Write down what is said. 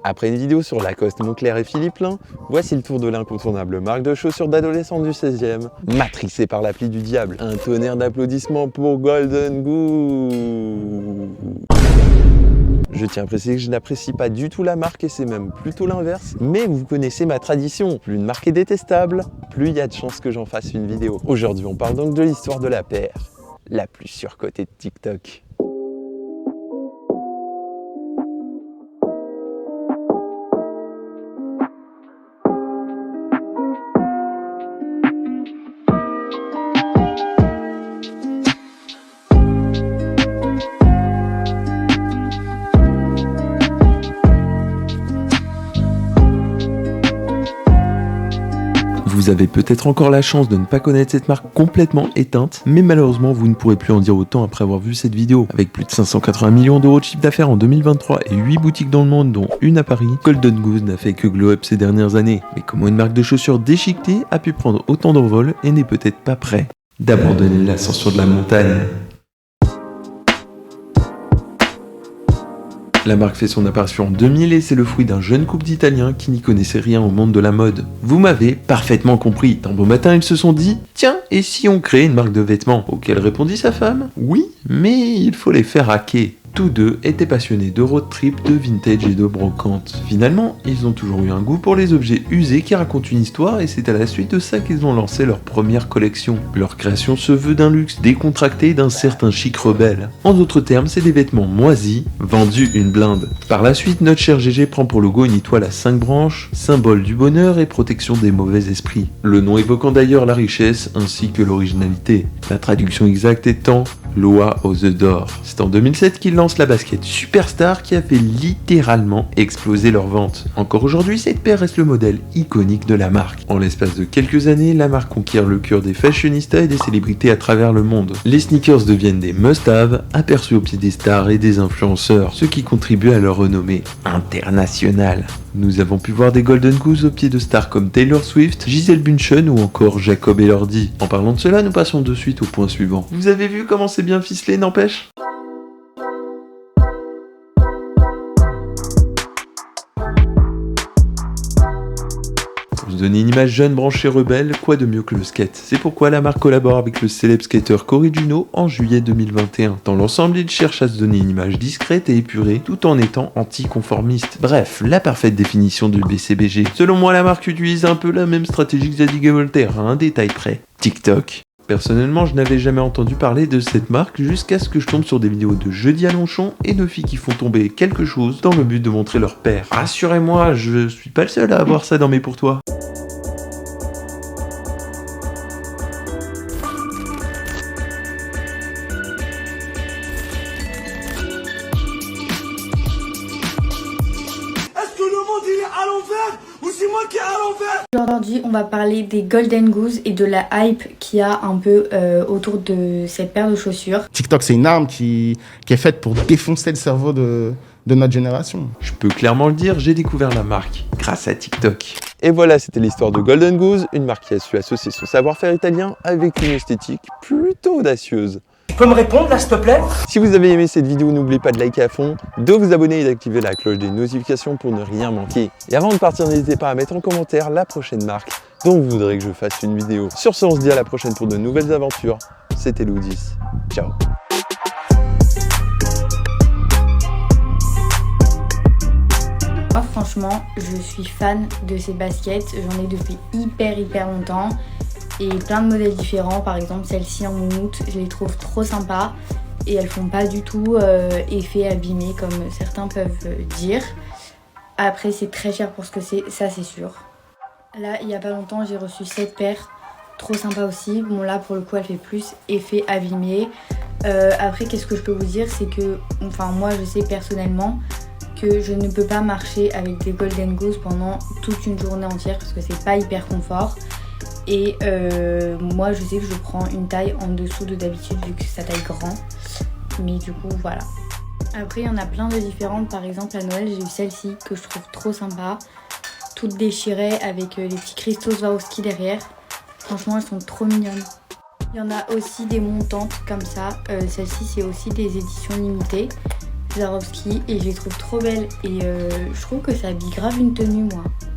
Après une vidéo sur Lacoste, Moncler et Philippe Plein, voici le tour de l'incontournable marque de chaussures d'adolescents du 16e, matricée par l'appli du diable. Un tonnerre d'applaudissements pour Golden Goose. Je tiens à préciser que je n'apprécie pas du tout la marque et c'est même plutôt l'inverse. Mais vous connaissez ma tradition, plus une marque est détestable, plus il y a de chances que j'en fasse une vidéo. Aujourd'hui, on parle donc de l'histoire de la paire, la plus surcotée de TikTok. Vous avez peut-être encore la chance de ne pas connaître cette marque complètement éteinte, mais malheureusement vous ne pourrez plus en dire autant après avoir vu cette vidéo. Avec plus de 580 millions d'euros de chiffre d'affaires en 2023 et 8 boutiques dans le monde dont une à Paris, Golden Goose n'a fait que glow up ces dernières années. Mais comment une marque de chaussures déchiquetée a pu prendre autant d'envol et n'est peut-être pas prêt d'abandonner l'ascension de la montagne? La marque fait son apparition en 2000 et c'est le fruit d'un jeune couple d'Italiens qui n'y connaissait rien au monde de la mode. Vous m'avez parfaitement compris. Un beau matin, ils se sont dit « Tiens, et si on créait une marque de vêtements ?» Auquel répondit sa femme « Oui, mais il faut les faire hacker. » Tous deux étaient passionnés de road trip, de vintage et de brocante. Finalement, ils ont toujours eu un goût pour les objets usés qui racontent une histoire et c'est à la suite de ça qu'ils ont lancé leur première collection. Leur création se veut d'un luxe décontracté et d'un certain chic rebelle. En d'autres termes, c'est des vêtements moisis, vendus une blinde. Par la suite, notre cher GG prend pour logo une étoile à 5 branches, symbole du bonheur et protection des mauvais esprits. Le nom évoquant d'ailleurs la richesse ainsi que l'originalité. La traduction exacte étant Loi aux œufs d'or. C'est en 2007 qu'ils lancent la basket Superstar qui a fait littéralement exploser leurs ventes. Encore aujourd'hui, cette paire reste le modèle iconique de la marque. En l'espace de quelques années, la marque conquiert le cœur des fashionistas et des célébrités à travers le monde. Les sneakers deviennent des must-have, aperçus au pied des stars et des influenceurs, ce qui contribue à leur renommée internationale. Nous avons pu voir des Golden Goose au pied de stars comme Taylor Swift, Gisele Bündchen ou encore Jacob Elordi. En parlant de cela, nous passons de suite au point suivant. Vous avez vu comment c'est bien ficelé, n'empêche ? Pour se donner une image jeune, branchée, rebelle, quoi de mieux que le skate? C'est pourquoi la marque collabore avec le célèbre skater Cory Juno en juillet 2021. Dans l'ensemble, il cherche à se donner une image discrète et épurée, tout en étant anticonformiste. Bref, la parfaite définition du BCBG. Selon moi, la marque utilise un peu la même stratégie que Zadig et Voltaire, à un détail près. TikTok. Personnellement, je n'avais jamais entendu parler de cette marque jusqu'à ce que je tombe sur des vidéos de Jeudi à Longchamp et de filles qui font tomber quelque chose dans le but de montrer leur père. Rassurez-moi, je suis pas le seul à avoir ça dans mes pourtois. Aujourd'hui, on va parler des Golden Goose et de la hype qu'il y a un peu autour de cette paire de chaussures. TikTok, c'est une arme qui est faite pour défoncer le cerveau de notre génération. Je peux clairement le dire, j'ai découvert la marque grâce à TikTok. Et voilà, c'était l'histoire de Golden Goose, une marque qui a su associer son savoir-faire italien avec une esthétique plutôt audacieuse. Tu peux me répondre là, s'il te plaît? Si vous avez aimé cette vidéo, n'oubliez pas de liker à fond, de vous abonner et d'activer la cloche des notifications pour ne rien manquer. Et avant de partir, n'hésitez pas à mettre en commentaire la prochaine marque dont vous voudrez que je fasse une vidéo. Sur ce, on se dit à la prochaine pour de nouvelles aventures. C'était Loudis. Ciao. Moi, franchement, je suis fan de ces baskets. J'en ai depuis hyper longtemps. Et plein de modèles différents, par exemple celle-ci en moumoute, je les trouve trop sympas et elles font pas du tout effet abîmé comme certains peuvent dire. Après c'est très cher pour ce que c'est, ça c'est sûr. Là il y a pas longtemps j'ai reçu cette paire, trop sympa aussi. Bon là pour le coup elle fait plus effet abîmé. Après qu'est-ce que je peux vous dire, c'est que, enfin moi je sais personnellement que je ne peux pas marcher avec des Golden Goose pendant toute une journée entière parce que c'est pas hyper confort. Et moi je sais que je prends une taille en dessous de d'habitude vu que ça taille grand. Mais du coup voilà. Après il y en a plein de différentes. Par exemple à Noël j'ai eu celle-ci que je trouve trop sympa. Toute déchirée avec les petits cristaux Swarovski derrière. Franchement elles sont trop mignonnes. Il y en a aussi des montantes comme ça. Celle-ci c'est aussi des éditions limitées. Swarovski et je les trouve trop belles et je trouve que ça habille grave une tenue moi.